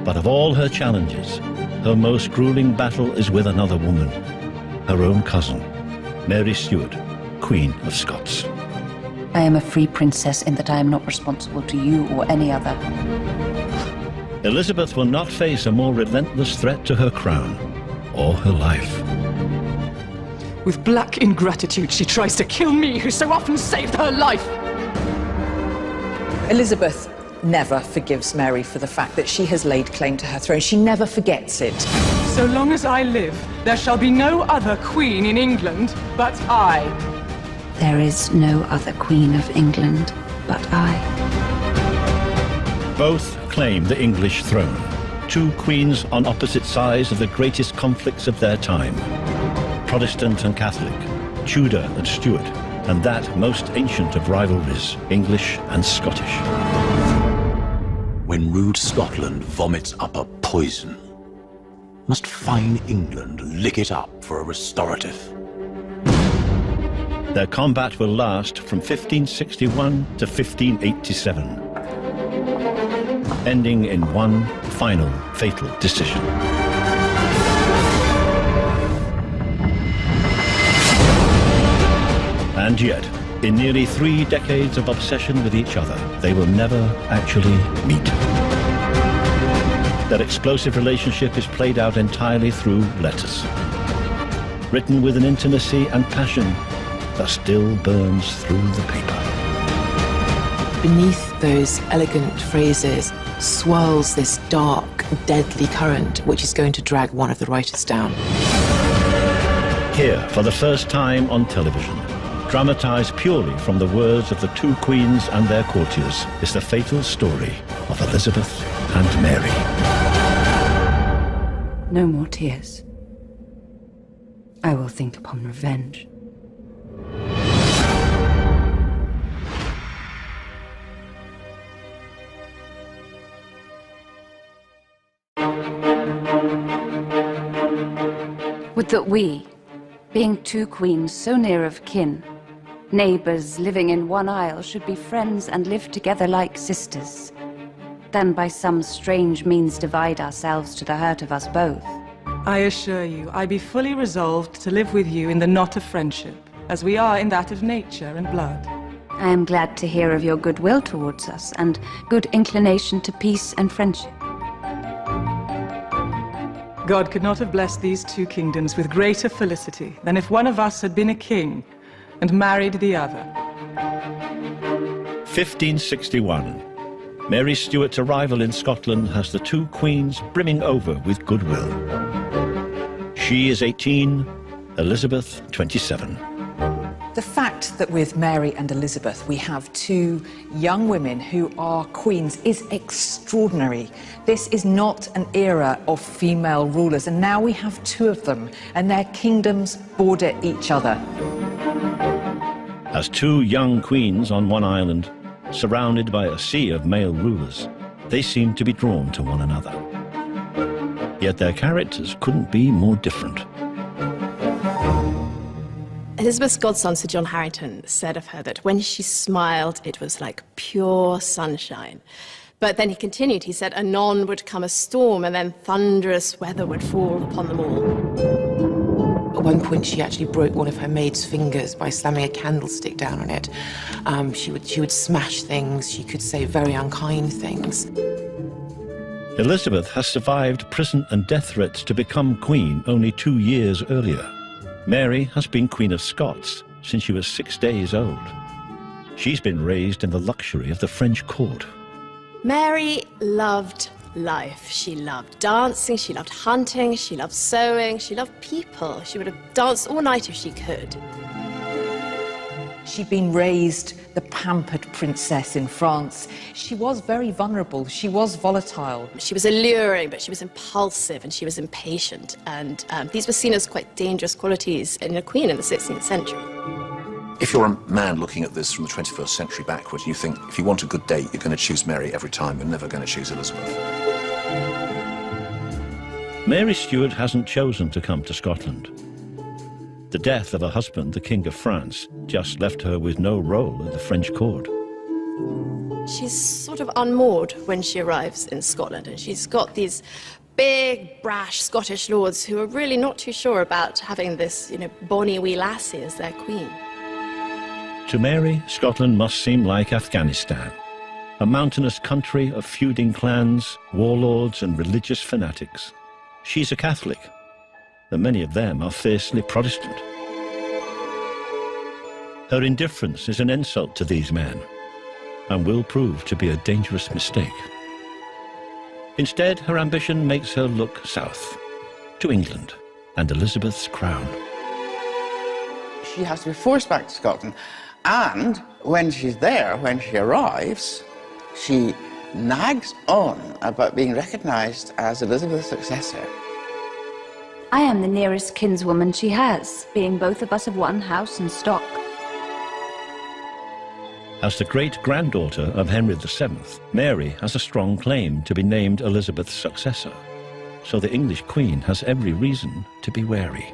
But of all her challenges, her most grueling battle is with another woman, her own cousin, Mary Stuart, Queen of Scots. I am a free princess in that I am not responsible to you or any other. Elizabeth will not face a more relentless threat to her crown or her life. With black ingratitude, she tries to kill me, who so often saved her life. Elizabeth never forgives Mary for the fact that she has laid claim to her throne. She never forgets it. So long as I live, there shall be no other queen in England but I. There is no other Queen of England but I. Both claim the English throne. Two queens on opposite sides of the greatest conflicts of their time. Protestant and Catholic, Tudor and Stuart, and that most ancient of rivalries, English and Scottish. When rude Scotland vomits up a poison, must fine England lick it up for a restorative. Their combat will last from 1561 to 1587, ending in one final fatal decision. And yet, in nearly 3 decades of obsession with each other, they will never actually meet. Their explosive relationship is played out entirely through letters, written with an intimacy and passion that still burns through the paper. Beneath those elegant phrases swirls this dark, deadly current which is going to drag one of the writers down. Here, for the first time on television, dramatised purely from the words of the two queens and their courtiers, is the fatal story of Elizabeth and Mary. No more tears. I will think upon revenge. Would that we, being two queens so near of kin, neighbours living in one isle, should be friends and live together like sisters, than by some strange means divide ourselves to the hurt of us both. I assure you, I be fully resolved to live with you in the knot of friendship, as we are in that of nature and blood. I am glad to hear of your goodwill towards us, and good inclination to peace and friendship. God could not have blessed these two kingdoms with greater felicity than if one of us had been a king and married the other. 1561. Mary Stuart's arrival in Scotland has the two queens brimming over with goodwill. She is 18, Elizabeth 27. The fact that with Mary and Elizabeth we have two young women who are queens is extraordinary. This is not an era of female rulers, and now we have two of them, and their kingdoms border each other. As two young queens on one island, surrounded by a sea of male rulers, they seem to be drawn to one another. Yet their characters couldn't be more different. Elizabeth's godson, Sir John Harrington, said of her that when she smiled, it was like pure sunshine. But then he continued, he said, anon would come a storm, and then thunderous weather would fall upon them all. At one point, she actually broke one of her maid's fingers by slamming a candlestick down on it. She would smash things. She could say very unkind things. Elizabeth has survived prison and death threats to become queen only 2 years earlier. Mary has been Queen of Scots since she was 6 days old. She's been raised in the luxury of the French court. Mary loved life. She loved dancing, she loved hunting, she loved sewing, she loved people. She would have danced all night if she could. She'd been raised the pampered princess in France. She was very vulnerable, she was volatile. She was alluring, but she was impulsive and she was impatient. And these were seen as quite dangerous qualities in a queen in the 16th century. If you're a man looking at this from the 21st century backwards, you think if you want a good date, you're going to choose Mary every time, you're never going to choose Elizabeth. Mary Stuart hasn't chosen to come to Scotland. The death of her husband, the King of France, just left her with no role at the French court. she's sort of unmoored when she arrives in Scotland, and she's got these big, brash Scottish lords who are really not too sure about having this, bonny wee lassie as their queen. To Mary, Scotland must seem like Afghanistan, a mountainous country of feuding clans, warlords and religious fanatics. She's a Catholic, and many of them are fiercely Protestant. Her indifference is an insult to these men, and will prove to be a dangerous mistake. Instead, her ambition makes her look south, to England and Elizabeth's crown. She has to be forced back to Scotland, and when she's there, when she arrives, she nags on about being recognised as Elizabeth's successor. I am the nearest kinswoman she has, being both of us of one house and stock. As the great-granddaughter of Henry VII, Mary has a strong claim to be named Elizabeth's successor, so the English queen has every reason to be wary.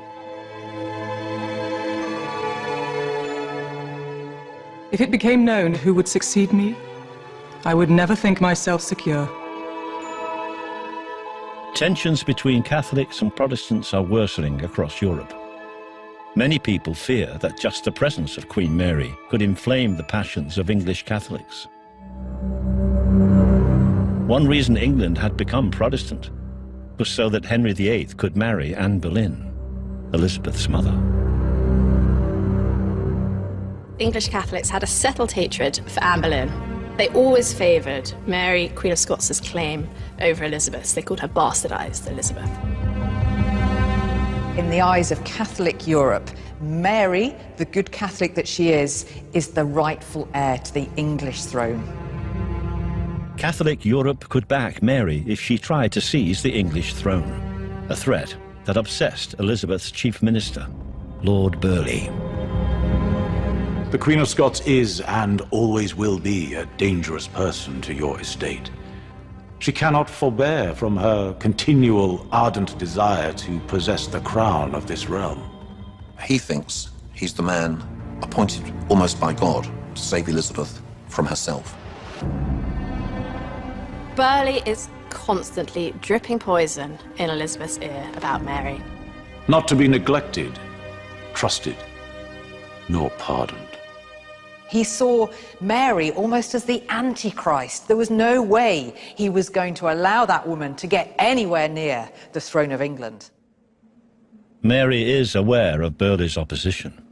If it became known who would succeed me, I would never think myself secure. Tensions between Catholics and Protestants are worsening across Europe. Many people fear that just the presence of Queen Mary could inflame the passions of English Catholics. One reason England had become Protestant was so that Henry VIII could marry Anne Boleyn, Elizabeth's mother. English Catholics had a settled hatred for Anne Boleyn. They always favoured Mary, Queen of Scots' claim over Elizabeth's. They called her bastardised Elizabeth. In the eyes of Catholic Europe, Mary, the good Catholic that she is the rightful heir to the English throne. Catholic Europe could back Mary if she tried to seize the English throne, a threat that obsessed Elizabeth's chief minister, Lord Burleigh. The Queen of Scots is and always will be a dangerous person to your estate. She cannot forbear from her continual ardent desire to possess the crown of this realm. He thinks he's the man appointed almost by God to save Elizabeth from herself. Burleigh is constantly dripping poison in Elizabeth's ear about Mary. Not to be neglected, trusted, nor pardoned. He saw Mary almost as the Antichrist. There was no way he was going to allow that woman to get anywhere near the throne of England. Mary is aware of Burleigh's opposition.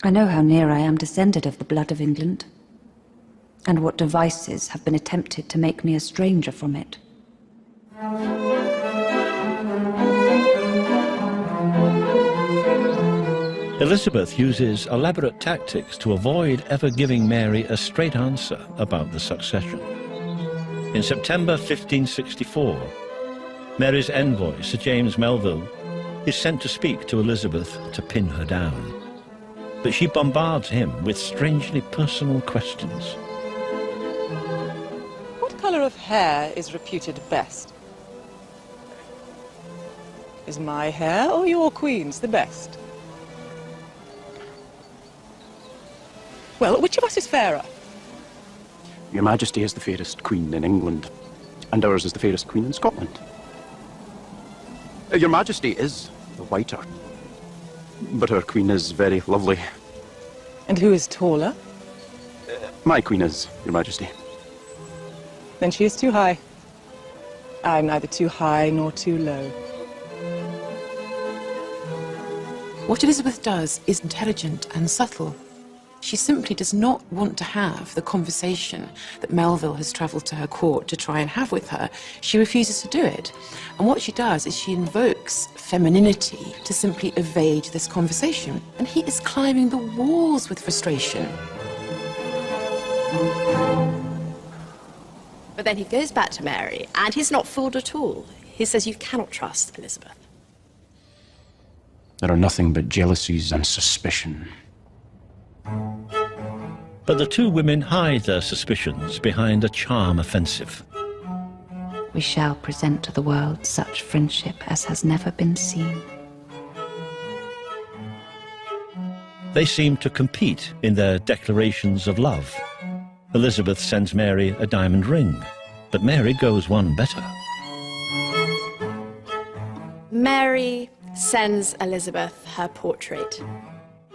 I know how near I am descended of the blood of England, and what devices have been attempted to make me a stranger from it. Elizabeth uses elaborate tactics to avoid ever giving Mary a straight answer about the succession. In September 1564, Mary's envoy, Sir James Melville, is sent to speak to Elizabeth to pin her down. But she bombards him with strangely personal questions. What colour of hair is reputed best? Is my hair or your queen's the best? Well, which of us is fairer? Your Majesty is the fairest queen in England, and ours is the fairest queen in Scotland. Your Majesty is the whiter, but our queen is very lovely. And who is taller? My queen is, Your Majesty. Then she is too high. I'm neither too high nor too low. What Elizabeth does is intelligent and subtle. She simply does not want to have the conversation that Melville has travelled to her court to try and have with her. She refuses to do it. And what she does is she invokes femininity to simply evade this conversation. And he is climbing the walls with frustration. But then he goes back to Mary, and he's not fooled at all. He says you cannot trust Elizabeth. There are nothing but jealousies and suspicion. But the two women hide their suspicions behind a charm offensive. We shall present to the world such friendship as has never been seen. They seem to compete in their declarations of love, Elizabeth sends Mary a diamond ring, but Mary goes one better. Mary sends Elizabeth her portrait.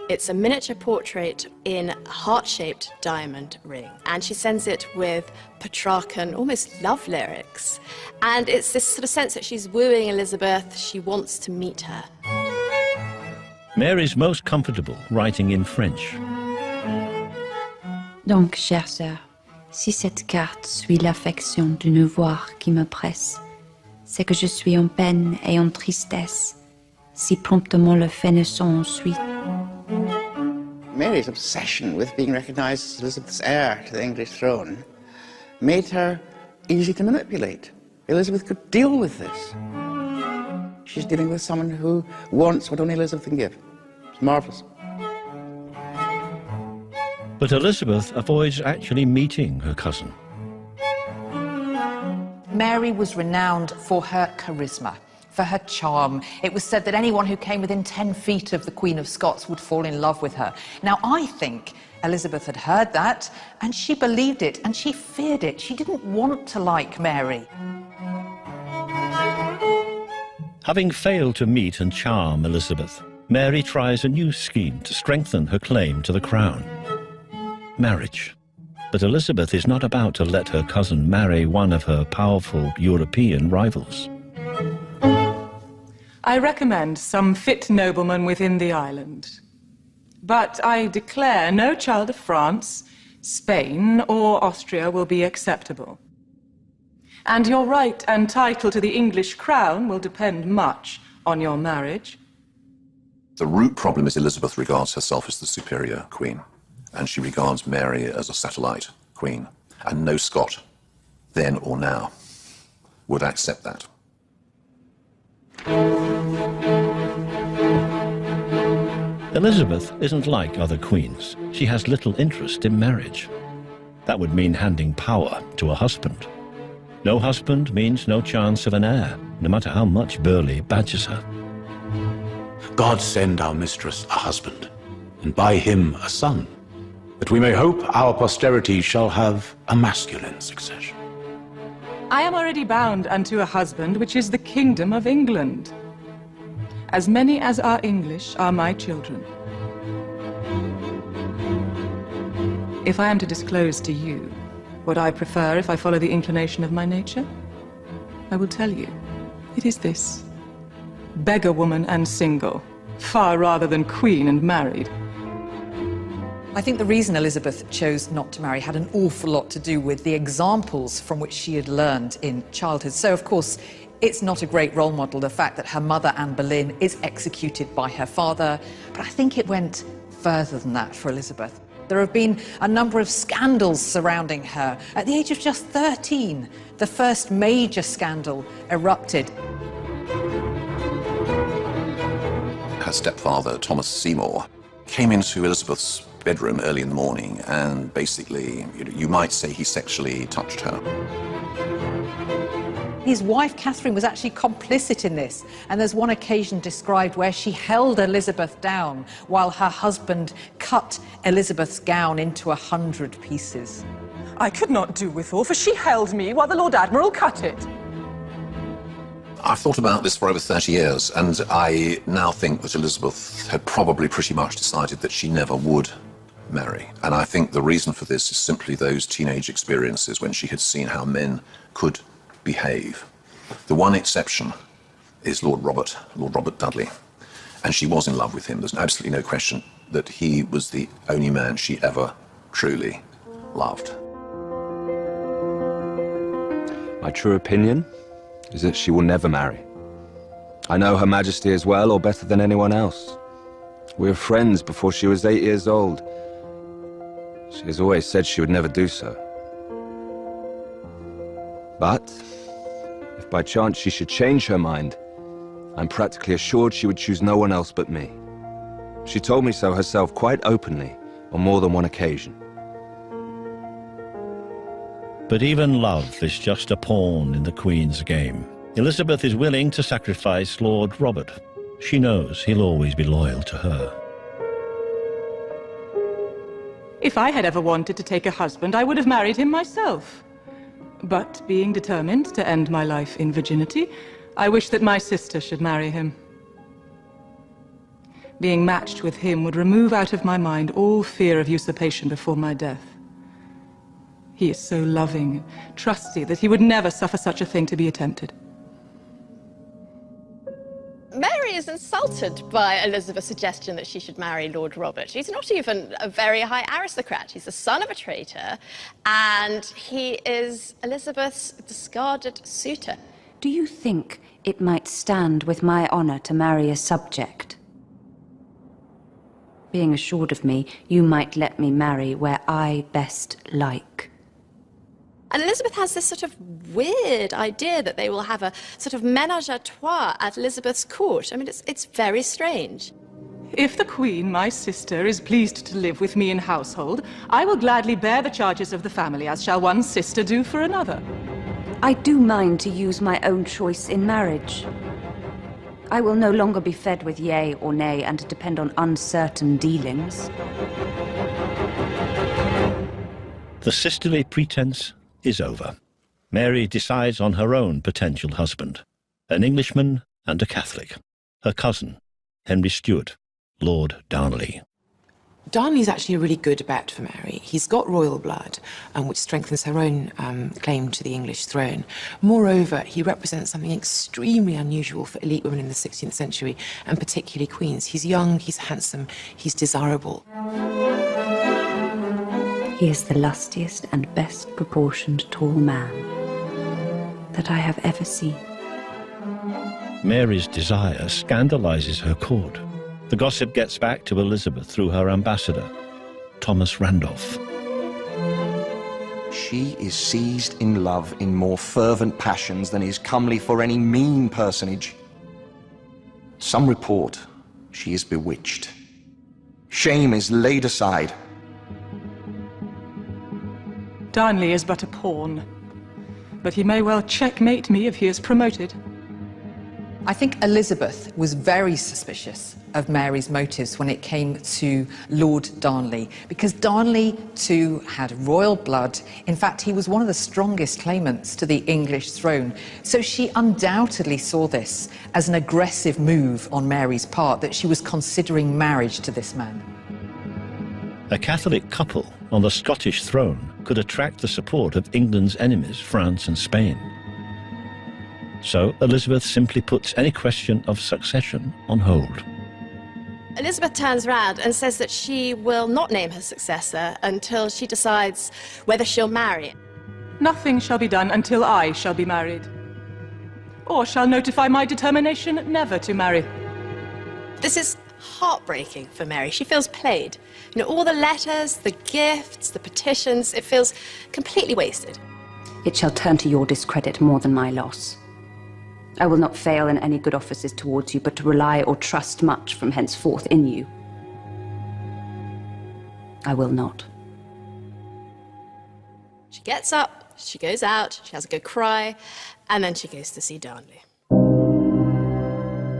It's a miniature portrait in a heart-shaped diamond ring, and she sends it with Petrarchan, almost love lyrics. And it's this sort of sense that she's wooing Elizabeth, she wants to meet her. Mary's most comfortable writing in French. Donc, chère sœur, si cette carte suit l'affection d'une voix qui me presse, c'est que je suis en peine et en tristesse, si promptement le fait ne s'en suit. Mary's obsession with being recognised as Elizabeth's heir to the English throne made her easy to manipulate. Elizabeth could deal with this. She's dealing with someone who wants what only Elizabeth can give. It's marvellous. But Elizabeth avoids actually meeting her cousin. Mary was renowned for her charisma, for her charm. It was said that anyone who came within 10 feet of the Queen of Scots would fall in love with her. Now, I think Elizabeth had heard that, and she believed it, and she feared it. She didn't want to like Mary. Having failed to meet and charm Elizabeth, Mary tries a new scheme to strengthen her claim to the crown. Marriage. But Elizabeth is not about to let her cousin marry one of her powerful European rivals. I recommend some fit nobleman within the island. But I declare no child of France, Spain, or Austria will be acceptable. And your right and title to the English crown will depend much on your marriage. The root problem is Elizabeth regards herself as the superior queen, and she regards Mary as a satellite queen, and no Scot, then or now, would accept that. Elizabeth isn't like other queens. She has little interest in marriage. That would mean handing power to a husband. No husband means no chance of an heir, no matter how much Burleigh badgers her. God send our mistress a husband, and by him a son, that we may hope our posterity shall have a masculine succession. I am already bound unto a husband, which is the kingdom of England. As many as are English are my children. If I am to disclose to you what I prefer if I follow the inclination of my nature, I will tell you. It is this: beggar woman and single, far rather than queen and married. I think the reason Elizabeth chose not to marry had an awful lot to do with the examples from which she had learned in childhood. So, of course, it's not a great role model, the fact that her mother, Anne Boleyn, is executed by her father. But I think it went further than that for Elizabeth. There have been a number of scandals surrounding her. At the age of just 13, the first major scandal erupted. Her stepfather, Thomas Seymour, came into Elizabeth's bedroom early in the morning and basically, you might say he sexually touched her. His wife, Catherine, was actually complicit in this, and there's one occasion described where she held Elizabeth down while her husband cut Elizabeth's gown into 100 pieces. I could not do withal, for she held me while the Lord Admiral cut it. I've thought about this for over 30 years, and I now think that Elizabeth had probably pretty much decided that she never would marry. And I think the reason for this is simply those teenage experiences when she had seen how men could behave. The one exception is Lord Robert Dudley, and she was in love with him. There's absolutely no question that he was the only man she ever truly loved. My true opinion is that she will never marry. I know Her Majesty as well or better than anyone else. We were friends before she was 8 years old. She has always said she would never do so. But if by chance she should change her mind, I'm practically assured she would choose no one else but me. She told me so herself quite openly on more than one occasion. But even love is just a pawn in the Queen's game. Elizabeth is willing to sacrifice Lord Robert. She knows he'll always be loyal to her. If I had ever wanted to take a husband, I would have married him myself. But being determined to end my life in virginity, I wish that my sister should marry him. Being matched with him would remove out of my mind all fear of usurpation before my death. He is so loving, trusty, that he would never suffer such a thing to be attempted. Mary is insulted by Elizabeth's suggestion that she should marry Lord Robert. He's not even a very high aristocrat. He's the son of a traitor, and he is Elizabeth's discarded suitor. Do you think it might stand with my honor to marry a subject? Being assured of me, you might let me marry where I best like. And Elizabeth has this sort of weird idea that they will have a sort of ménage à trois at Elizabeth's court. I mean, it's very strange. If the Queen, my sister, is pleased to live with me in household, I will gladly bear the charges of the family, as shall one sister do for another. I do mind to use my own choice in marriage. I will no longer be fed with yea or nay and depend on uncertain dealings. The sisterly pretense is over. Mary decides on her own potential husband, an Englishman and a Catholic, her cousin, Henry Stuart, Lord Darnley. Darnley's actually a really good bet for Mary. He's got royal blood, which strengthens her own claim to the English throne. Moreover, he represents something extremely unusual for elite women in the 16th century, and particularly queens. He's young, he's handsome, he's desirable. He is the lustiest and best proportioned tall man that I have ever seen. Mary's desire scandalizes her court. The gossip gets back to Elizabeth through her ambassador, Thomas Randolph. She is seized in love in more fervent passions than is comely for any mean personage. Some report she is bewitched. Shame is laid aside. Darnley is but a pawn, but he may well checkmate me if he is promoted. I think Elizabeth was very suspicious of Mary's motives when it came to Lord Darnley, because Darnley too had royal blood. In fact, he was one of the strongest claimants to the English throne. So she undoubtedly saw this as an aggressive move on Mary's part, that she was considering marriage to this man. A Catholic couple on the Scottish throne could attract the support of England's enemies, France and Spain. So Elizabeth simply puts any question of succession on hold. Elizabeth turns round and says that she will not name her successor until she decides whether she'll marry. Nothing shall be done until I shall be married, or shall notify my determination never to marry. This is heartbreaking for Mary. She feels played. You know, all the letters, the gifts, the petitions, it feels completely wasted. It shall turn to your discredit more than my loss. I will not fail in any good offices towards you, but to rely or trust much from henceforth in you, I will not. She gets up, she goes out, she has a good cry, and then she goes to see Darnley.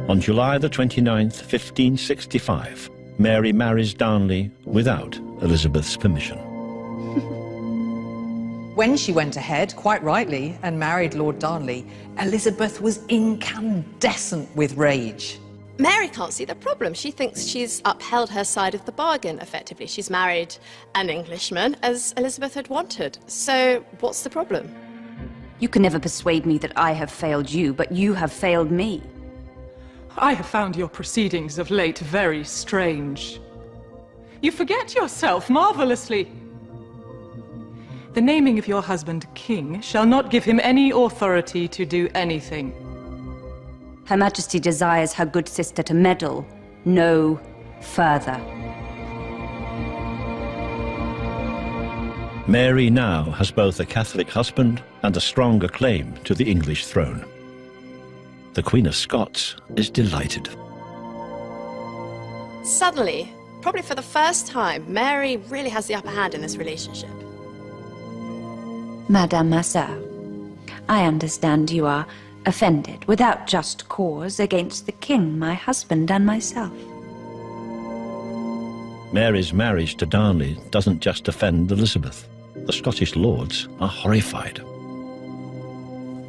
On July the 29th, 1565, Mary marries Darnley without Elizabeth's permission. When she went ahead, quite rightly, and married Lord Darnley, Elizabeth was incandescent with rage. Mary can't see the problem. She thinks she's upheld her side of the bargain, effectively. She's married an Englishman, as Elizabeth had wanted. So what's the problem? You can never persuade me that I have failed you, but you have failed me. I have found your proceedings of late very strange. You forget yourself marvelously. The naming of your husband king shall not give him any authority to do anything. Her Majesty desires her good sister to meddle no further. Mary now has both a Catholic husband and a stronger claim to the English throne. The Queen of Scots is delighted. Suddenly, probably for the first time, Mary really has the upper hand in this relationship. Madame ma sœur, I understand you are offended without just cause against the king, my husband, and myself. Mary's marriage to Darnley doesn't just offend Elizabeth. The Scottish lords are horrified.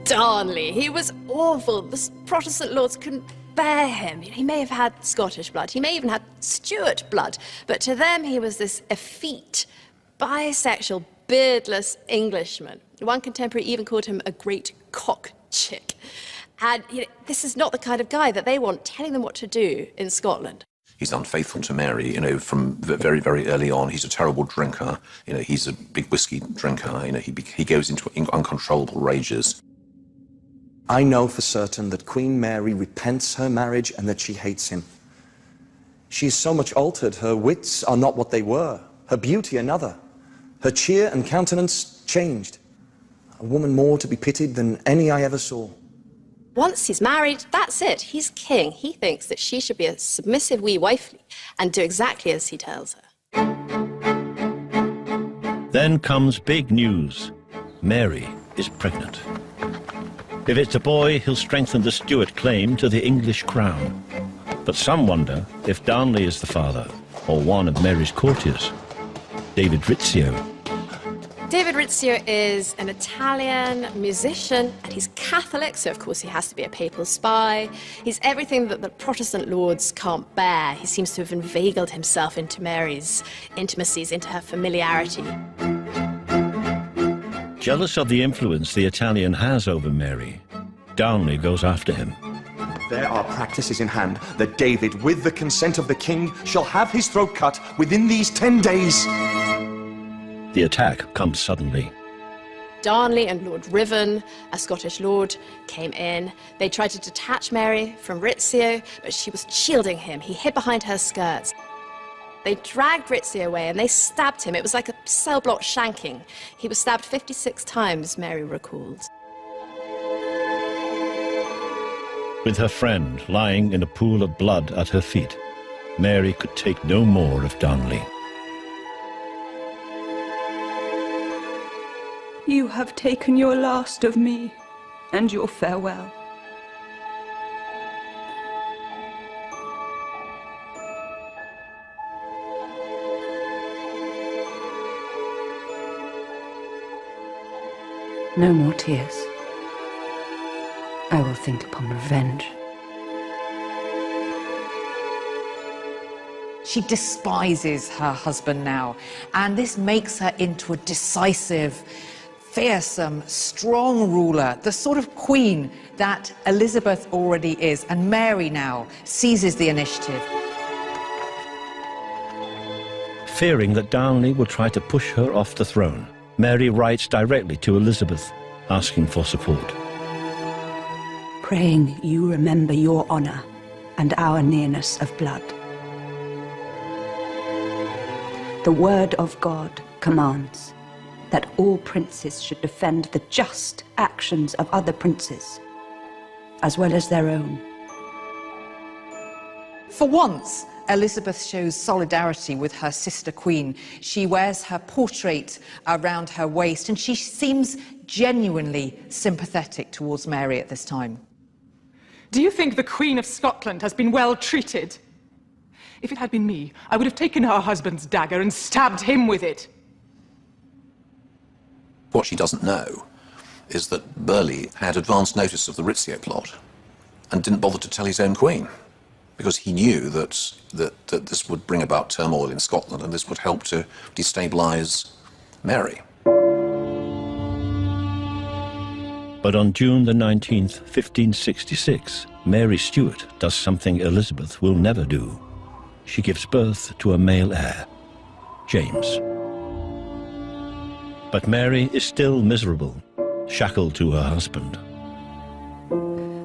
Darnley, he was awful. The Protestant lords couldn't bear him. He may have had Scottish blood, he may even have Stuart blood, but to them he was this effete, bisexual, beardless Englishman. One contemporary even called him a great cock chick. And this is not the kind of guy that they want telling them what to do in Scotland. He's unfaithful to Mary, from very, very early on. He's a terrible drinker. He's a big whiskey drinker. He goes into uncontrollable rages. I know for certain that Queen Mary repents her marriage and that she hates him. She is so much altered. Her wits are not what they were. Her beauty another. Her cheer and countenance changed. A woman more to be pitied than any I ever saw. Once he's married, that's it. He's king. He thinks that she should be a submissive wee wifely and do exactly as he tells her. Then comes big news. Mary is pregnant. If it's a boy, he'll strengthen the Stuart claim to the English crown. But some wonder if Darnley is the father, or one of Mary's courtiers. David Rizzio. David Rizzio is an Italian musician, and he's Catholic, so of course he has to be a papal spy. He's everything that the Protestant lords can't bear. He seems to have inveigled himself into Mary's intimacies, into her familiarity. Jealous of the influence the Italian has over Mary, Darnley goes after him. There are practices in hand that David, with the consent of the king, shall have his throat cut within these 10 days. The attack comes suddenly. Darnley and Lord Riven, a Scottish lord, came in. They tried to detach Mary from Rizzio, but she was shielding him. He hid behind her skirts. They dragged Rizzio away and they stabbed him. It was like a cell block shanking. He was stabbed 56 times, Mary recalled. With her friend lying in a pool of blood at her feet, Mary could take no more of Darnley. You have taken your last of me, and your farewell. No more tears. I will think upon revenge. She despises her husband now, and this makes her into a decisive, fearsome, strong ruler, the sort of queen that Elizabeth already is, and Mary now seizes the initiative. Fearing that Darnley will try to push her off the throne, Mary writes directly to Elizabeth, asking for support. Praying you remember your honor and our nearness of blood. The word of God commands that all princes should defend the just actions of other princes, as well as their own. For once, Elizabeth shows solidarity with her sister queen. She wears her portrait around her waist, and she seems genuinely sympathetic towards Mary at this time. Do you think the Queen of Scotland has been well treated? If it had been me, I would have taken her husband's dagger and stabbed him with it. What she doesn't know is that Burghley had advance notice of the Rizzio plot and didn't bother to tell his own queen, because he knew that this would bring about turmoil in Scotland and this would help to destabilise Mary. But on June the 19th, 1566, Mary Stuart does something Elizabeth will never do. She gives birth to a male heir, James. But Mary is still miserable, shackled to her husband.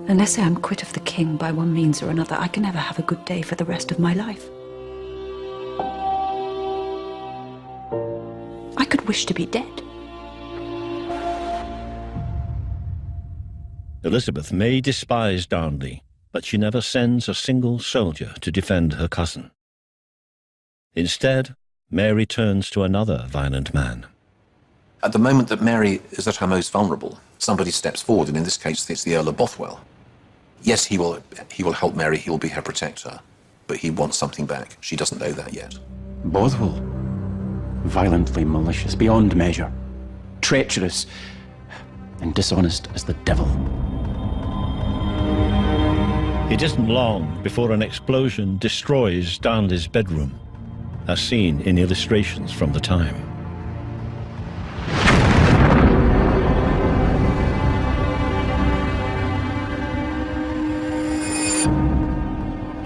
Unless I am quit of the king by one means or another, I can never have a good day for the rest of my life. I could wish to be dead. Elizabeth may despise Darnley, but she never sends a single soldier to defend her cousin. Instead, Mary turns to another violent man. At the moment that Mary is at her most vulnerable, somebody steps forward, and in this case it's the Earl of Bothwell. Yes, he will help Mary, he will be her protector, but he wants something back. She doesn't know that yet. Bothwell. Violently malicious, beyond measure. Treacherous and dishonest as the devil. It isn't long before an explosion destroys Darnley's bedroom, as seen in illustrations from the time.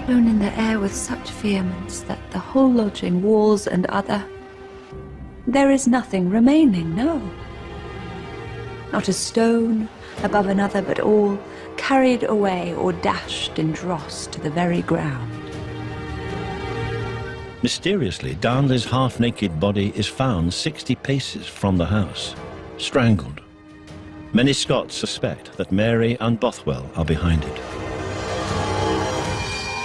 Blown in the air with such vehemence that the whole lodging, walls and other, there is nothing remaining, no. Not a stone above another, but all carried away or dashed in dross to the very ground. Mysteriously, Darnley's half-naked body is found 60 paces from the house, strangled. Many Scots suspect that Mary and Bothwell are behind it.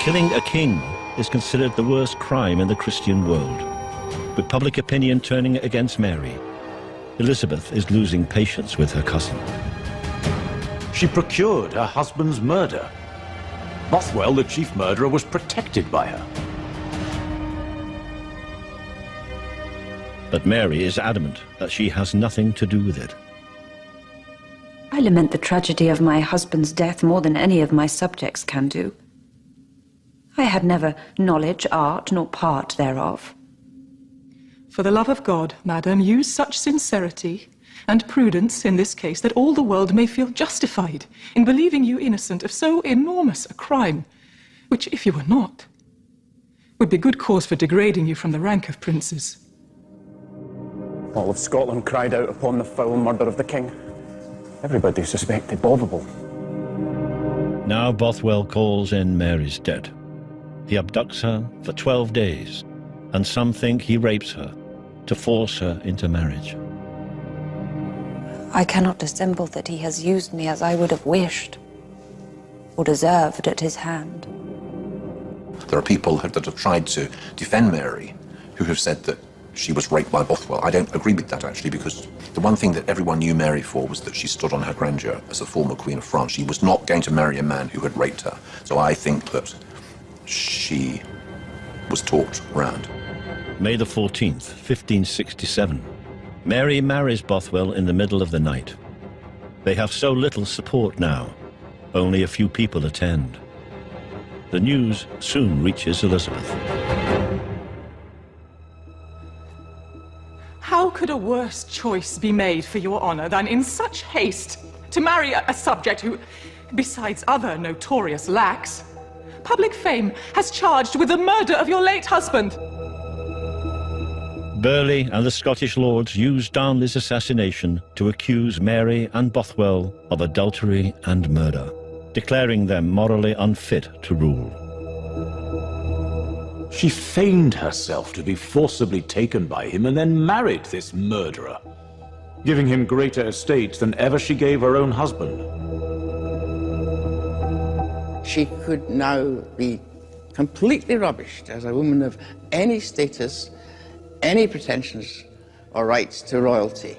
Killing a king is considered the worst crime in the Christian world. With public opinion turning against Mary, Elizabeth is losing patience with her cousin. She procured her husband's murder. Bothwell, the chief murderer, was protected by her. But Mary is adamant that she has nothing to do with it. I lament the tragedy of my husband's death more than any of my subjects can do. I had never knowledge, art, nor part thereof. For the love of God, madam, use such sincerity and prudence in this case that all the world may feel justified in believing you innocent of so enormous a crime, which, if you were not, would be good cause for degrading you from the rank of princes. All of Scotland cried out upon the foul murder of the king. Everybody suspected Bothwell. Now Bothwell calls in Mary's dead. He abducts her for 12 days, and some think he rapes her to force her into marriage. I cannot dissemble that he has used me as I would have wished, or deserved at his hand. There are people that have tried to defend Mary, who have said that she was raped by Bothwell. I don't agree with that, actually, because the one thing that everyone knew Mary for was that she stood on her grandeur as a former Queen of France. She was not going to marry a man who had raped her. So I think that she was talked round. May the 14th, 1567. Mary marries Bothwell in the middle of the night. They have so little support now. Only a few people attend. The news soon reaches Elizabeth. How could a worse choice be made for your honor than in such haste to marry a subject who, besides other notorious lacks, public fame has charged with the murder of your late husband? Burghley and the Scottish lords used Darnley's assassination to accuse Mary and Bothwell of adultery and murder, declaring them morally unfit to rule. She feigned herself to be forcibly taken by him and then married this murderer, giving him greater estates than ever she gave her own husband. She could now be completely rubbished as a woman of any status, any pretensions or rights to royalty.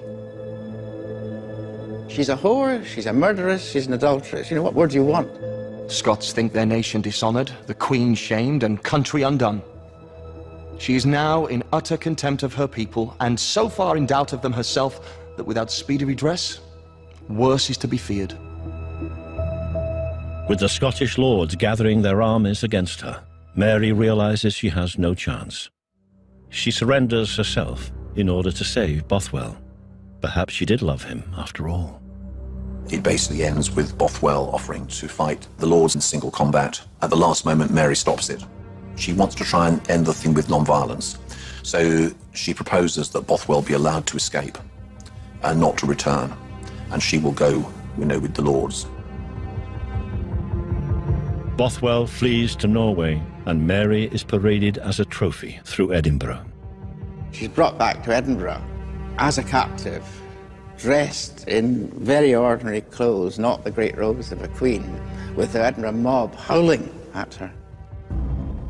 She's a whore, she's a murderess, she's an adulteress. You know, what word do you want? Scots think their nation dishonoured, the Queen shamed, and country undone. She is now in utter contempt of her people, and so far in doubt of them herself, that without speedy redress, worse is to be feared. With the Scottish lords gathering their armies against her, Mary realizes she has no chance. She surrenders herself in order to save Bothwell. Perhaps she did love him, after all. It basically ends with Bothwell offering to fight the lords in single combat. At the last moment, Mary stops it. She wants to try and end the thing with non-violence. So she proposes that Bothwell be allowed to escape and not to return. And she will go, with the lords. Bothwell flees to Norway, and Mary is paraded as a trophy through Edinburgh. She's brought back to Edinburgh as a captive, dressed in very ordinary clothes, not the great robes of a queen, with the Edinburgh mob howling at her.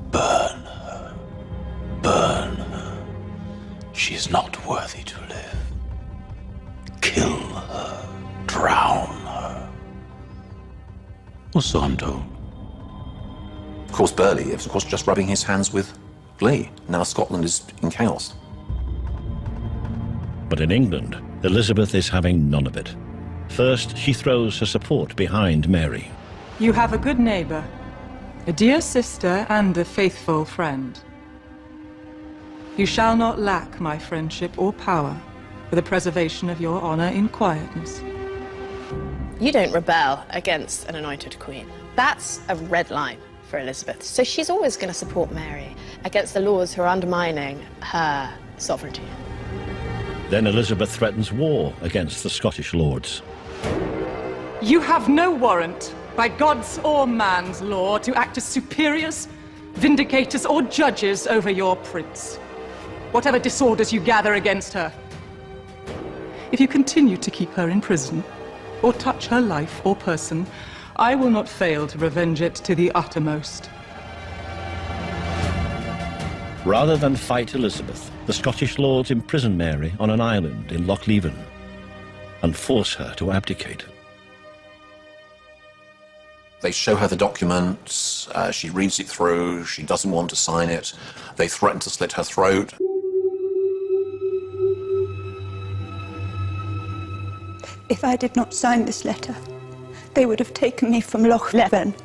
Burn her. Burn her. She is not worthy to live. Kill her. Drown her. Or so I'm told. Of course, Burghley is, just rubbing his hands with glee. Now Scotland is in chaos. But in England, Elizabeth is having none of it. First, she throws her support behind Mary. You have a good neighbor, a dear sister and a faithful friend. You shall not lack my friendship or power for the preservation of your honor in quietness. You don't rebel against an anointed queen. That's a red line for Elizabeth. So she's always going to support Mary against the lords who are undermining her sovereignty. Then Elizabeth threatens war against the Scottish lords. You have no warrant, by God's or man's law, to act as superiors, vindicators, or judges over your prince. Whatever disorders you gather against her. If you continue to keep her in prison, or touch her life or person, I will not fail to revenge it to the uttermost. Rather than fight Elizabeth, the Scottish lords imprison Mary on an island in Loch Leven and force her to abdicate. They show her the documents, she reads it through, she doesn't want to sign it, they threaten to slit her throat. If I did not sign this letter, they would have taken me from Loch Leven,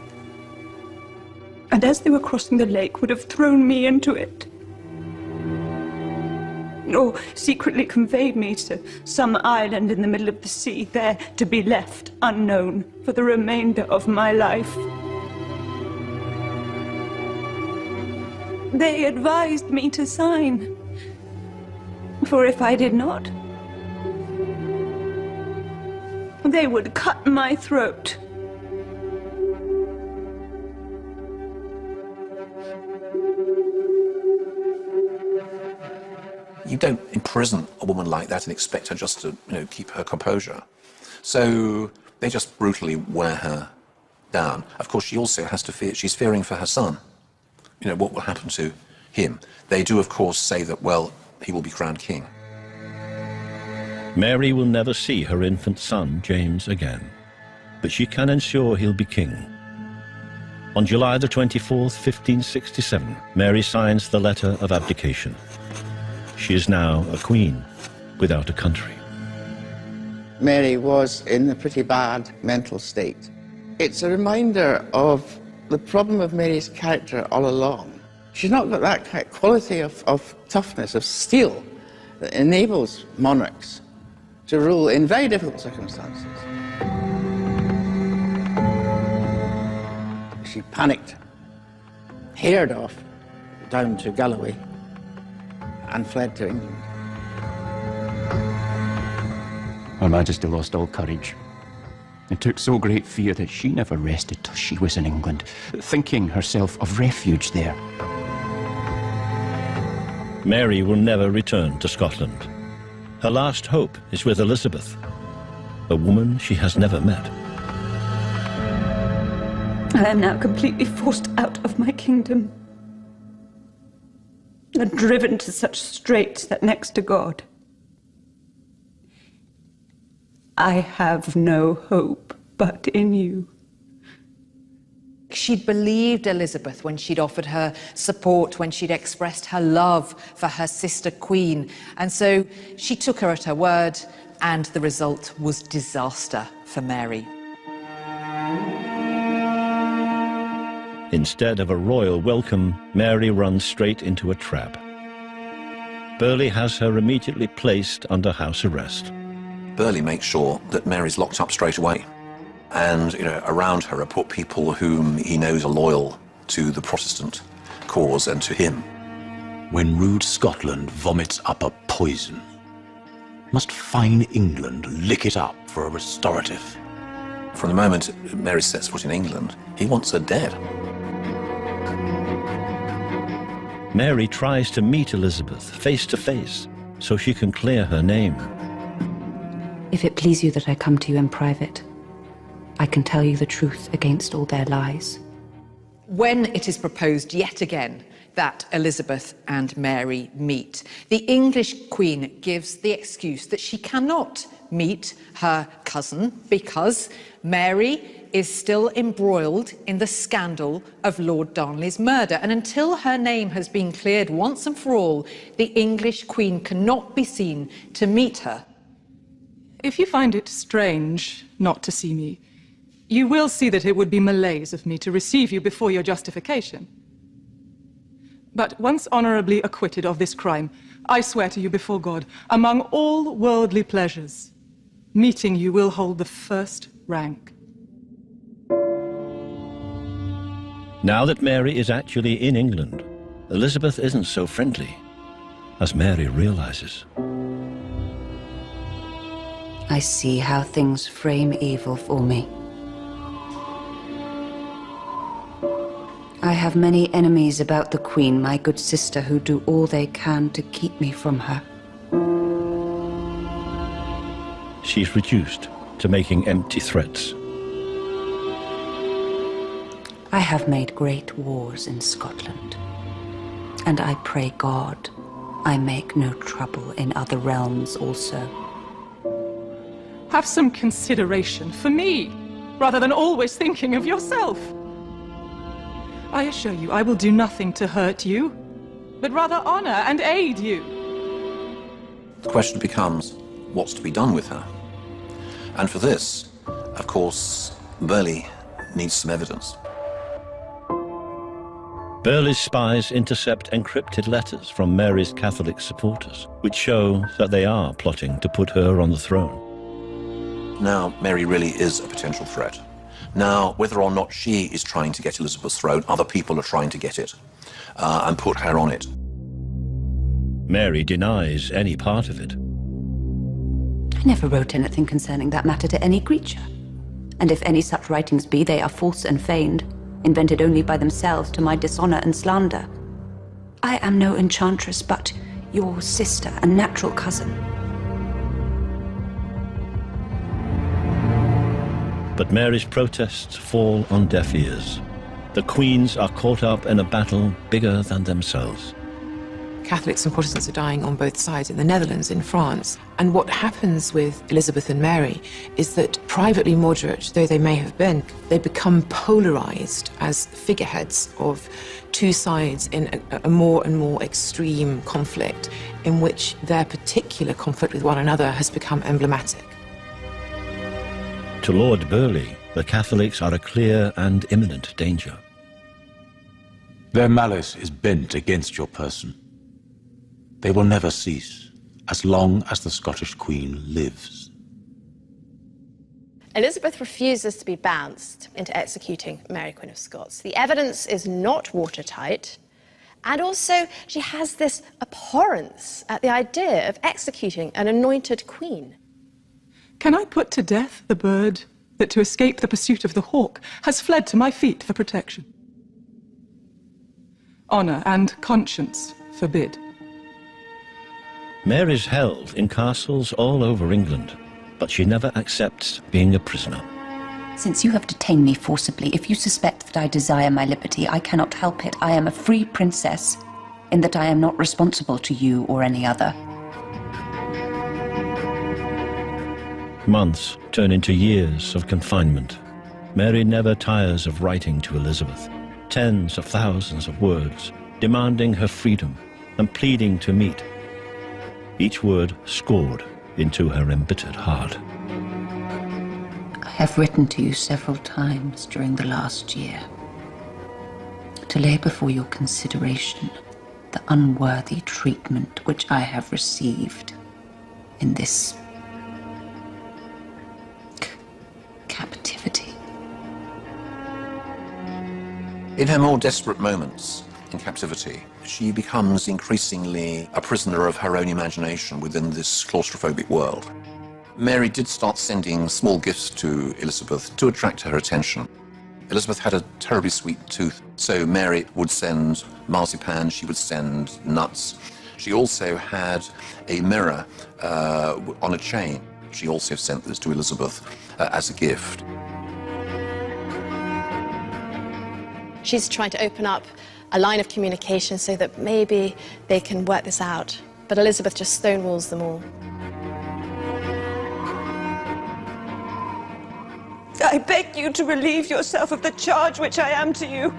and as they were crossing the lake, would have thrown me into it, or secretly conveyed me to some island in the middle of the sea, there to be left unknown for the remainder of my life. They advised me to sign, for if I did not, they would cut my throat. You don't imprison a woman like that and expect her just to, keep her composure. So they just brutally wear her down. Of course, she also has to fear, she's fearing for her son. What will happen to him? They do, of course, say that, well, he will be crowned king. Mary will never see her infant son, James, again, but she can ensure he'll be king. On July the 24th, 1567, Mary signs the letter of abdication. She is now a queen without a country. Mary was in a pretty bad mental state. It's a reminder of the problem of Mary's character all along. She's not got that kind of quality of toughness, of steel, that enables monarchs to rule in very difficult circumstances. She panicked, hared off down to Galloway, and fled to England. Her Majesty lost all courage and took so great fear that she never rested till she was in England, thinking herself of refuge there. Mary will never return to Scotland. Her last hope is with Elizabeth, a woman she has never met. I am now completely forced out of my kingdom and driven to such straits that next to God, I have no hope but in you. She'd believed Elizabeth when she'd offered her support, when she'd expressed her love for her sister queen. And so she took her at her word, and the result was disaster for Mary. Instead of a royal welcome, Mary runs straight into a trap. Burghley has her immediately placed under house arrest. Burghley makes sure that Mary's locked up straight away. And, around her are put people whom he knows are loyal to the Protestant cause and to him. When rude Scotland vomits up a poison, must fine England lick it up for a restorative? From the moment Mary sets foot in England, he wants her dead. Mary tries to meet Elizabeth face to face so she can clear her name. If it please you that I come to you in private, I can tell you the truth against all their lies. When it is proposed yet again that Elizabeth and Mary meet, the English Queen gives the excuse that she cannot meet her cousin because Mary is still embroiled in the scandal of Lord Darnley's murder. And until her name has been cleared once and for all, the English Queen cannot be seen to meet her. If you find it strange not to see me, you will see that it would be malaise of me to receive you before your justification. But once honorably acquitted of this crime, I swear to you before God, among all worldly pleasures, meeting you will hold the first rank. Now that Mary is actually in England, Elizabeth isn't so friendly, as Mary realizes. I see how things frame evil for me. I have many enemies about the Queen, my good sister, who do all they can to keep me from her. She's reduced to making empty threats. I have made great wars in Scotland, and I pray God I make no trouble in other realms also. Have some consideration for me, rather than always thinking of yourself. I assure you, I will do nothing to hurt you, but rather honor and aid you. The question becomes, what's to be done with her? And for this, of course, Burghley needs some evidence. Burghley's spies intercept encrypted letters from Mary's Catholic supporters, which show that they are plotting to put her on the throne. Now, Mary really is a potential threat. Now, whether or not she is trying to get Elizabeth's throne, other people are trying to get it and put her on it. Mary denies any part of it. I never wrote anything concerning that matter to any creature. And if any such writings be, they are false and feigned, invented only by themselves to my dishonor and slander. I am no enchantress, but your sister and natural cousin. But Mary's protests fall on deaf ears. The queens are caught up in a battle bigger than themselves. Catholics and Protestants are dying on both sides, in the Netherlands, in France. And what happens with Elizabeth and Mary is that, privately moderate though they may have been, they become polarized as figureheads of two sides in a more and more extreme conflict, in which their particular conflict with one another has become emblematic. To Lord Burghley, the Catholics are a clear and imminent danger. Their malice is bent against your person. They will never cease, as long as the Scottish Queen lives. Elizabeth refuses to be bounced into executing Mary, Queen of Scots. The evidence is not watertight, and also she has this abhorrence at the idea of executing an anointed queen. Can I put to death the bird that, to escape the pursuit of the hawk, has fled to my feet for protection? Honor and conscience forbid. Mary's held in castles all over England, but she never accepts being a prisoner. Since you have detained me forcibly, if you suspect that I desire my liberty, I cannot help it. I am a free princess, in that I am not responsible to you or any other. Months turn into years of confinement. Mary never tires of writing to Elizabeth, tens of thousands of words, demanding her freedom and pleading to meet. Each word scored into her embittered heart. I have written to you several times during the last year to lay before your consideration the unworthy treatment which I have received in this captivity. In her more desperate moments in captivity, she becomes increasingly a prisoner of her own imagination within this claustrophobic world. Mary did start sending small gifts to Elizabeth to attract her attention. Elizabeth had a terribly sweet tooth, so Mary would send marzipan, she would send nuts. She also had a mirror on a chain. She also sent this to Elizabeth as a gift. She's trying to open up a line of communication so that maybe they can work this out. But Elizabeth just stonewalls them all. I beg you to relieve yourself of the charge which I am to you.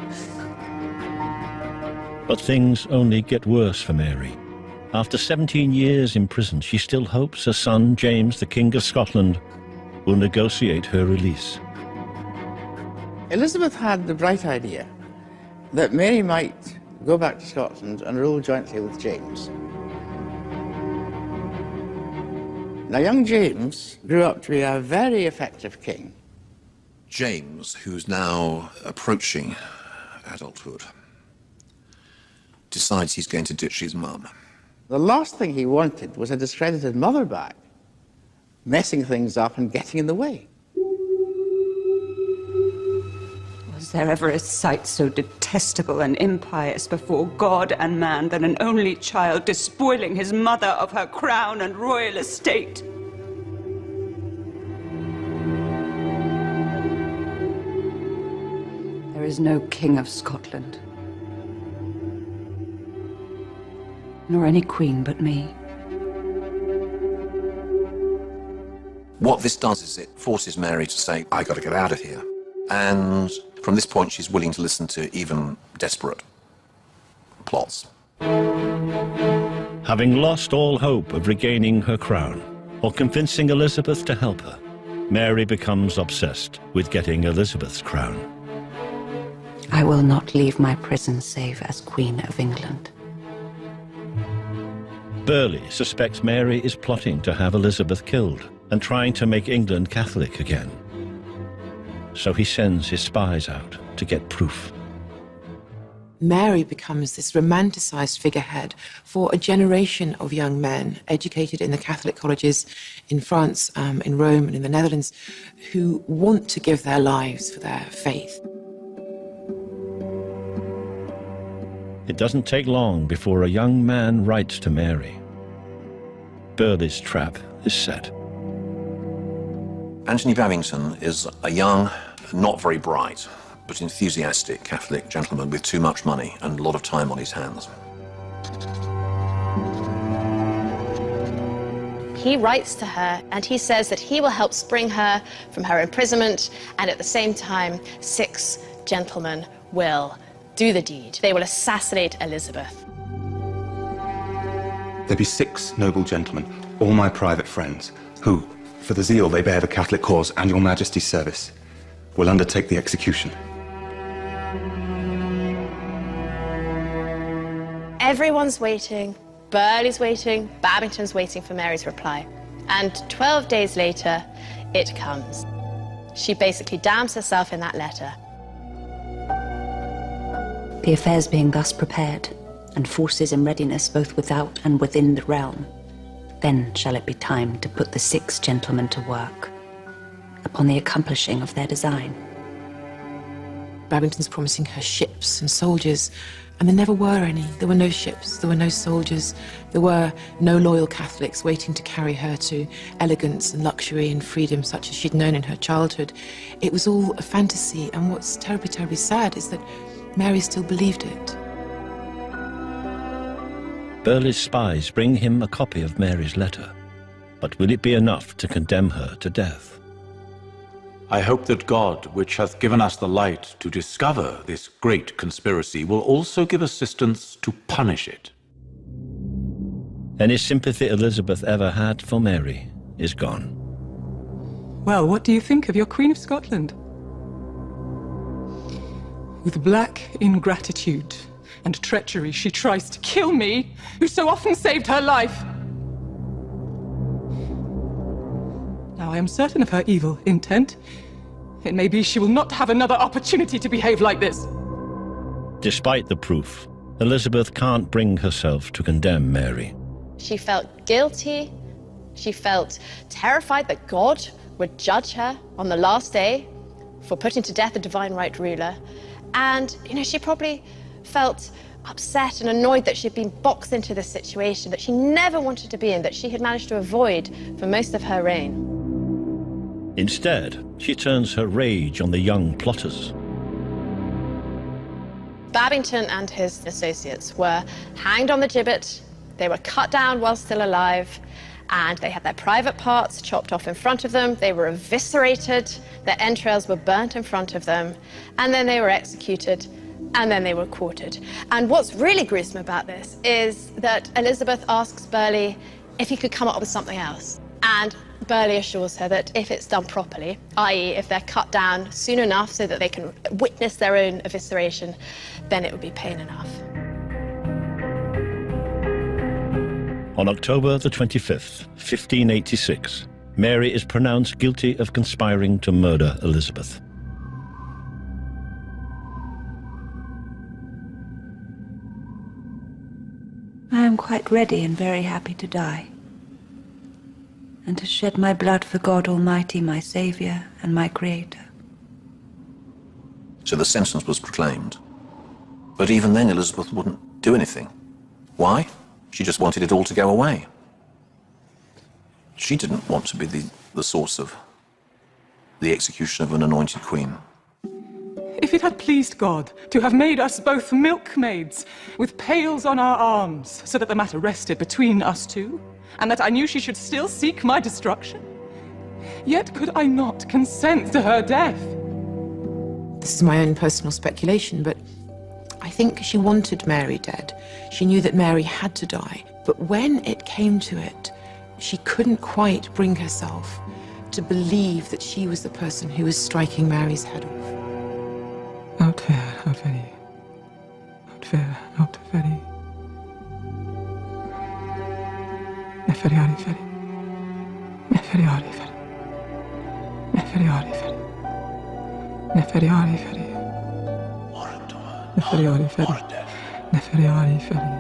But things only get worse for Mary. After 17 years in prison, she still hopes her son, James, the King of Scotland, will negotiate her release. Elizabeth had the bright idea that Mary might go back to Scotland and rule jointly with James. Now, young James grew up to be a very effective king. James, who's now approaching adulthood, decides he's going to ditch his mum. The last thing he wanted was a discredited mother back, messing things up and getting in the way. Was there ever a sight so detestable and impious before God and man than an only child despoiling his mother of her crown and royal estate? There is no King of Scotland, nor any queen but me. What this does is it forces Mary to say, I got to get out of here. And from this point, she's willing to listen to even desperate plots. Having lost all hope of regaining her crown or convincing Elizabeth to help her, Mary becomes obsessed with getting Elizabeth's crown. I will not leave my prison save as Queen of England. Burghley suspects Mary is plotting to have Elizabeth killed and trying to make England Catholic again. So he sends his spies out to get proof. Mary becomes this romanticized figurehead for a generation of young men educated in the Catholic colleges in France, in Rome and in the Netherlands, who want to give their lives for their faith. It doesn't take long before a young man writes to Mary. Burghley's trap is set. Anthony Babington is a young, not very bright, but enthusiastic Catholic gentleman with too much money and a lot of time on his hands. He writes to her and he says that he will help spring her from her imprisonment, and at the same time 6 gentlemen will do the deed. They will assassinate Elizabeth. There be 6 noble gentlemen, all my private friends, who, for the zeal they bear the Catholic cause and your Majesty's service, will undertake the execution. Everyone's waiting. Burghley's waiting. Babington's waiting for Mary's reply. And 12 days later, it comes. She basically damns herself in that letter. The affairs being thus prepared, and forces in readiness both without and within the realm, then shall it be time to put the 6 gentlemen to work upon the accomplishing of their design. Babington's promising her ships and soldiers, and there never were any. There were no ships, there were no soldiers, there were no loyal Catholics waiting to carry her to elegance and luxury and freedom such as she'd known in her childhood. It was all a fantasy, and what's terribly, terribly sad is that Mary still believed it. Burghley's spies bring him a copy of Mary's letter, but will it be enough to condemn her to death? I hope that God, which hath given us the light to discover this great conspiracy, will also give assistance to punish it. Any sympathy Elizabeth ever had for Mary is gone. Well, what do you think of your Queen of Scotland? With black ingratitude and treachery, she tries to kill me, who so often saved her life. Now, I am certain of her evil intent. It may be she will not have another opportunity to behave like this. Despite the proof, Elizabeth can't bring herself to condemn Mary. She felt guilty. She felt terrified that God would judge her on the last day for putting to death the divine right ruler. And, she probably felt upset and annoyed that she'd been boxed into this situation that she never wanted to be in, that she had managed to avoid for most of her reign. Instead, she turns her rage on the young plotters. Babington and his associates were hanged on the gibbet. They were cut down while still alive. and they had their private parts chopped off in front of them, they were eviscerated, their entrails were burnt in front of them, and then they were executed, and then they were quartered. And what's really gruesome about this is that Elizabeth asks Burghley if he could come up with something else. And Burghley assures her that if it's done properly, i.e. if they're cut down soon enough so that they can witness their own evisceration, then it would be pain enough. On October the 25th, 1586, Mary is pronounced guilty of conspiring to murder Elizabeth. I am quite ready and very happy to die, and to shed my blood for God Almighty, my Saviour and my Creator. So the sentence was proclaimed. But even then, Elizabeth wouldn't do anything. Why? She just wanted it all to go away. She didn't want to be the source of the execution of an anointed queen. If it had pleased God to have made us both milkmaids with pails on our arms, so that the matter rested between us two, and that I knew she should still seek my destruction, yet could I not consent to her death. This is my own personal speculation, but I think she wanted Mary dead. She knew that Mary had to die, but when it came to it, she couldn't quite bring herself to believe that she was the person who was striking Mary's head off. Out fair, out very. Out fair, out very. Neferiari feri. Neferiari feri. Neferiari feri. Neferiari feri. Neferiari feri. Neferiari feri.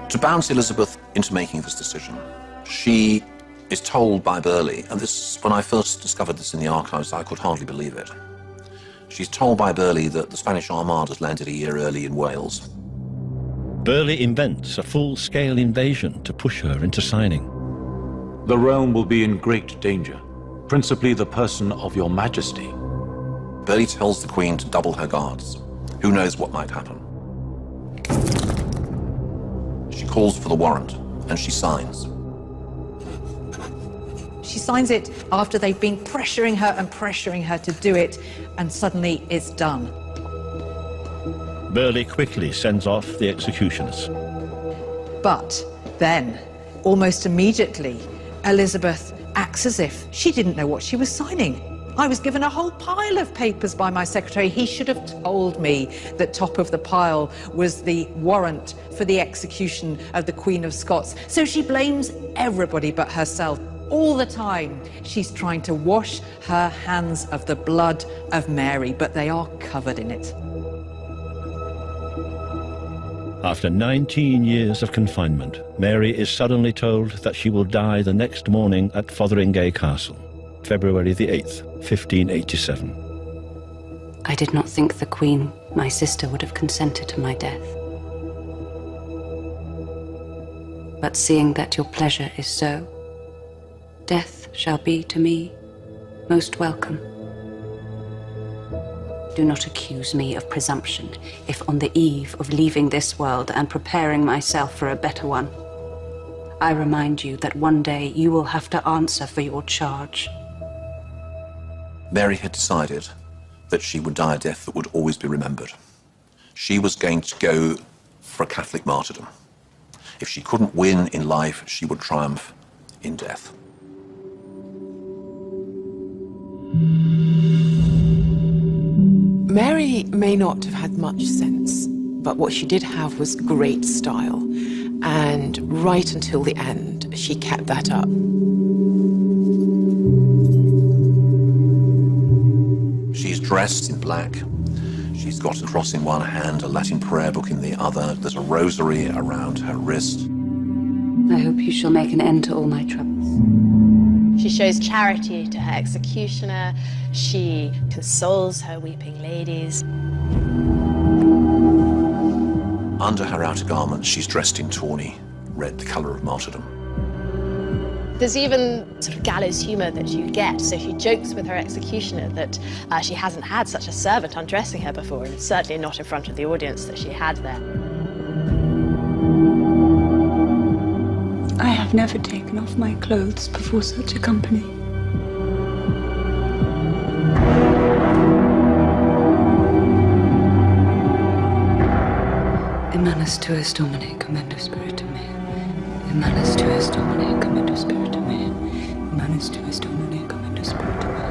To bounce Elizabeth into making this decision, she is told by Burghley, and this, when I first discovered this in the archives, I could hardly believe it. She's told by Burghley that the Spanish Armada's landed a year early in Wales. Burghley invents a full-scale invasion to push her into signing. The realm will be in great danger, principally the person of your majesty. Burghley tells the Queen to double her guards. Who knows what might happen? She calls for the warrant, and she signs. She signs it after they've been pressuring her to do it, and suddenly it's done. Burghley quickly sends off the executioners. But then, almost immediately, Elizabeth acts as if she didn't know what she was signing. I was given a whole pile of papers by my secretary. He should have told me that top of the pile was the warrant for the execution of the Queen of Scots. So she blames everybody but herself. All the time, she's trying to wash her hands of the blood of Mary, but they are covered in it. After 19 years of confinement, Mary is suddenly told that she will die the next morning at Fotheringay Castle, February the 8th, 1587. I did not think the Queen, my sister, would have consented to my death. But seeing that your pleasure is so, death shall be to me most welcome. Do not accuse me of presumption if on the eve of leaving this world and preparing myself for a better one, I remind you that one day you will have to answer for your charge. Mary had decided that she would die a death that would always be remembered. She was going to go for a Catholic martyrdom. If she couldn't win in life, she would triumph in death. Mary may not have had much sense, but what she did have was great style. And right until the end, she kept that up. She's dressed in black. She's got a cross in one hand, a Latin prayer book in the other. There's a rosary around her wrist. I hope you shall make an end to all my troubles. She shows charity to her executioner. She consoles her weeping ladies. Under her outer garments, she's dressed in tawny red, the colour of martyrdom. There's even sort of gallows humour that you get, so she jokes with her executioner that she hasn't had such a servant undressing her before, and certainly not in front of the audience that she had there. I've never taken off my clothes before such a company. Manus tuus Domine, commendo spiritu me. Manus tuus Domine, commendo spiritu me. Manus tuus Domine, commendo spiritu me.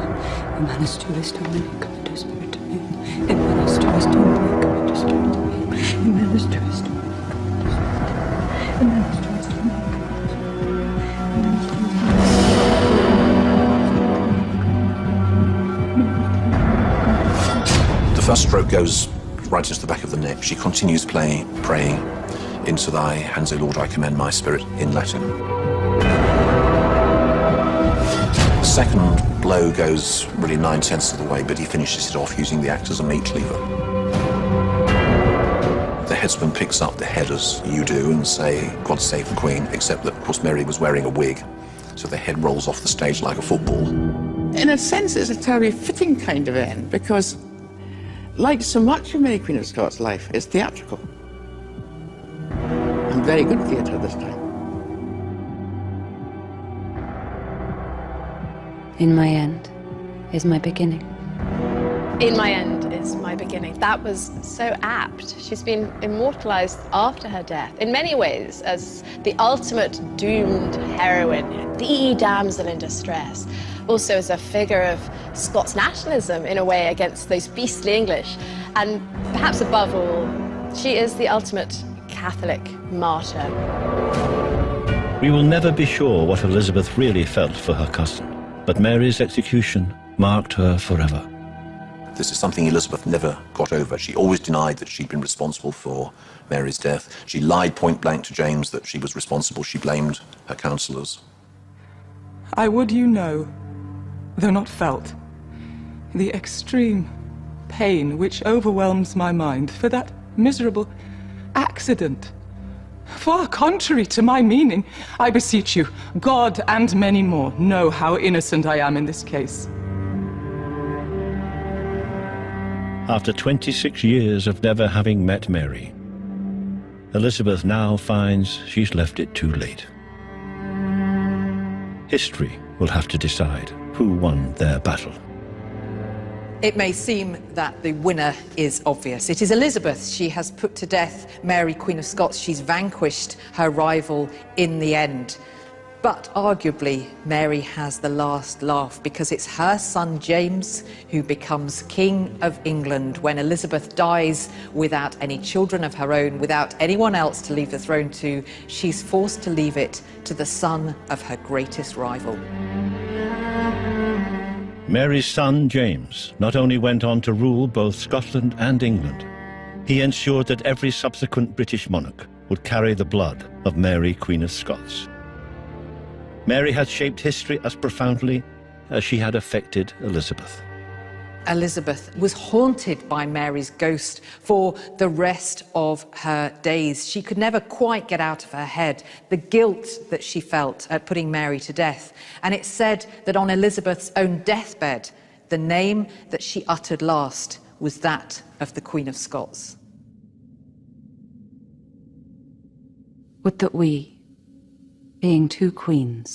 Manus tuus Domine, commendo spiritu me. Manus tuus Domine, commendo spiritu me. Manus tuus Domine, commendo spiritu me. The first stroke goes right into the back of the neck. She continues praying, into thy hands, O Lord, I commend my spirit, in Latin. The second blow goes really 9/10 of the way, but he finishes it off using the axe as a meat cleaver. The headsman picks up the head as you do and say, God save the Queen, except that, of course, Mary was wearing a wig, so the head rolls off the stage like a football. In a sense, it's a terribly fitting kind of end, because like so much of Mary Queen of Scots' life, it's theatrical. And very good theatre this time. In my end is my beginning. In my end is my beginning. That was so apt. She's been immortalized after her death, in many ways, as the ultimate doomed heroine, the damsel in distress. Also as a figure of Scots nationalism, in a way, against those beastly English. And perhaps above all, she is the ultimate Catholic martyr. We will never be sure what Elizabeth really felt for her cousin, but Mary's execution marked her forever. This is something Elizabeth never got over. She always denied that she'd been responsible for Mary's death. She lied point blank to James that she was responsible. She blamed her counsellors. I would you know, though not felt, the extreme pain which overwhelms my mind for that miserable accident. Far contrary to my meaning, I beseech you, God and many more know how innocent I am in this case. After 26 years of never having met Mary, Elizabeth now finds she's left it too late. History will have to decide who won their battle. It may seem that the winner is obvious. It is Elizabeth. She has put to death Mary, Queen of Scots. She's vanquished her rival in the end. But arguably, Mary has the last laugh, because it's her son James who becomes King of England when Elizabeth dies without any children of her own, without anyone else to leave the throne to. She's forced to leave it to the son of her greatest rival. Mary's son, James, not only went on to rule both Scotland and England, he ensured that every subsequent British monarch would carry the blood of Mary, Queen of Scots. Mary had shaped history as profoundly as she had affected Elizabeth. Elizabeth was haunted by Mary's ghost for the rest of her days. She could never quite get out of her head the guilt that she felt at putting Mary to death. And it's said that on Elizabeth's own deathbed, the name that she uttered last was that of the Queen of Scots. Would that we, being two queens,